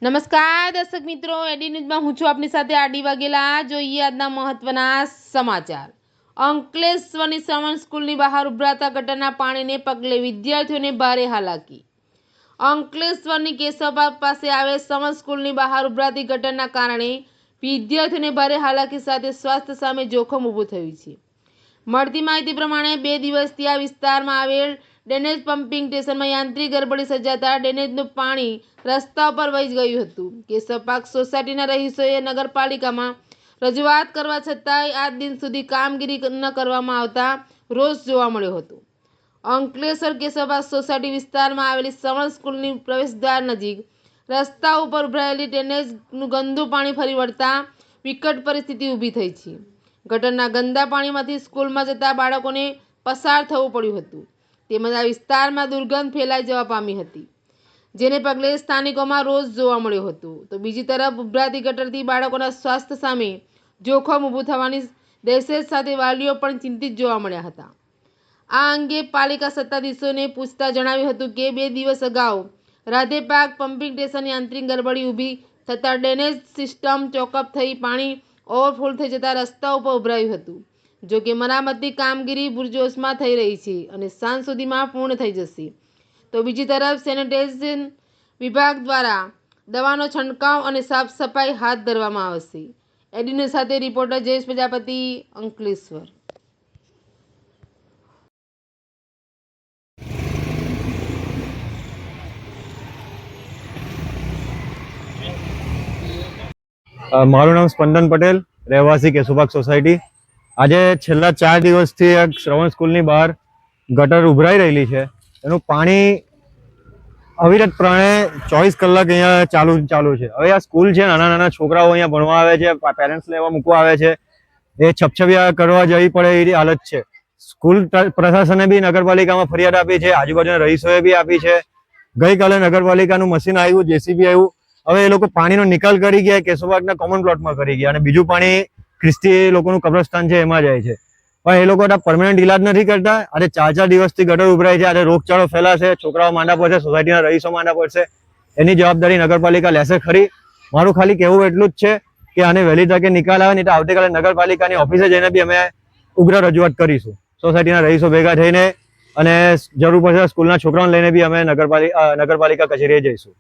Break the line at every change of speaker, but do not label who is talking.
નમસ્કાર દર્શક મિત્રો, એડી ન્યૂઝમાં હું છું આપની સાથે આડી વાઘેલા। જોઈએ આજના મહત્વના સમાચાર। અંકલેશ્વરની શ્રવણ સ્કૂલની બહાર ઉભરાતા ગટરના પાણીને પગલે વિદ્યાર્થીઓને ભારે હાલાકી। અંકલેશ્વરની કેશવબાગ પાસે આવેલ શ્રવણ સ્કૂલની બહાર ઉભરાતી ગટરના કારણે વિદ્યાર્થીઓને ભારે હાલાકી સાથે સ્વાસ્થ્ય સામે જોખમ ઊભું થયું છે। મળતી માહિતી પ્રમાણે 2 દિવસથી આ વિસ્તારમાં આવેલ ડ્રેનેજ પમ્પિંગ સ્ટેશનમાં યાંત્રિક ગરબડી સર્જાતા ડ્રેનેજનું પાણી રસ્તા પર વહી ગયું હતું। કેશવબાગ સોસાયટીના રહીશોએ નગરપાલિકામાં રજૂઆત કરવા છતાંય આજ દિન સુધી કામગીરી ન કરવામાં આવતા રોષ જોવા મળ્યો હતો। અંકલેશ્વર કેશવબાગ સોસાયટી વિસ્તારમાં આવેલી શ્રવણ સ્કૂલની પ્રવેશદ્વાર નજીક રસ્તા ઉપર ઉભરાયેલી ડ્રેનેજનું ગંદુ પાણી ફરી વળતા વિકટ પરિસ્થિતિ ઊભી થઈ છે। ગટરના ગંદા પાણીમાંથી સ્કૂલમાં જતા બાળકોને પસાર થવું પડ્યું હતું, તેમજ આ વિસ્તારમાં દુર્ગંધ ફેલાઈ જવા પામી હતી, જેને પગલે સ્થાનિકોમાં રોષ જોવા મળ્યો હતો। તો બીજી તરફ ઉભરાતી ગટરથી બાળકોના સ્વાસ્થ્ય સામે જોખમ ઊભું થવાની દહેશત સાથે વાલીઓ પણ ચિંતિત જોવા મળ્યા હતા। આ અંગે પાલિકા સત્તાધીશોને પૂછતા જણાવ્યું હતું કે 2 દિવસ અગાઉ રાધેપાક પમ્પિંગ સ્ટેશન યાંત્રિક ગરબડી ઊભી થતાં ડ્રેનેજ સિસ્ટમ ચોકઅપ થઈ પાણી ઓવરફ્લો થઈ જતા રસ્તા ઉપર ઉભરાયું હતું। જો કે મરામતની કામગીરી પૂરજોશમાં થઈ રહી છે અને સાંજ સુધીમાં પૂર્ણ થઈ જશે। તો બીજી તરફ સેનિટેશન વિભાગ દ્વારા દવાનો છંટકાવ અને સાફ સફાઈ હાથ ધરવામાં આવશે। એડીન્યૂઝ સાથે રિપોર્ટર જયેશ પ્રજાપતિ, અંકલેશ્વર।
મારું નામ સ્પંદન પટેલ, રહેવાસી કેશવબાગ સોસાયટી। આજે છેલ્લા 4 દિવસથી આ શ્રવણ સ્કૂલની બહાર ગટર ઉભરાઈ રહેલી છે। એનું પાણી અવિરતપણે 24 કલાક અહીંયા ચાલુ છે। હવે આ સ્કૂલ છે, નાના નાના છોકરાઓ અહીંયા ભણવા આવે છે, પેરેન્ટ્સ લેવા મૂકવા આવે છે, એ છપછપિયા કરવા જવી પડે એવી હાલત છે। સ્કૂલ પ્રશાસને બી નગરપાલિકામાં ફરિયાદ આપી છે, આજુબાજુના રહીશોએ બી આપી છે। ગઈકાલે નગરપાલિકાનું મશીન આવ્યું, જેસીબી આવ્યું, હવે એ લોકો પાણીનો નિકાલ કરી ગયા, કેશવબાગના કોમન પ્લોટમાં કરી ગયા અને બીજું પાણી ખ્રિસ્તી લોકોનું કબ્રસ્તાન છે એમાં જાય છે। પણ એ લોકો પરમાનન્ટ ઇલાજ નથી કરતા। આજે 4 દિવસથી ગટર ઉભરાય છે, આજે રોગચાળો ફેલાશે, છોકરાઓ માંદા પડશે, સોસાયટીના રહીશો માંદા પડશે। એની જવાબદારી નગરપાલિકા લેશે ખરી? મારું ખાલી કહેવું એટલું જ છે કે આને વહેલી તકે નિકાલ આવે, નહીં તો આવતીકાલે નગરપાલિકાની ઓફિસે જઈને બી અમે ઉગ્ર રજૂઆત કરીશું। સોસાયટીના રહીશો ભેગા થઈને અને જરૂર પડશે સ્કૂલના છોકરાઓને લઈને બી અમે નગરપાલિકા કચેરીએ જઈશું।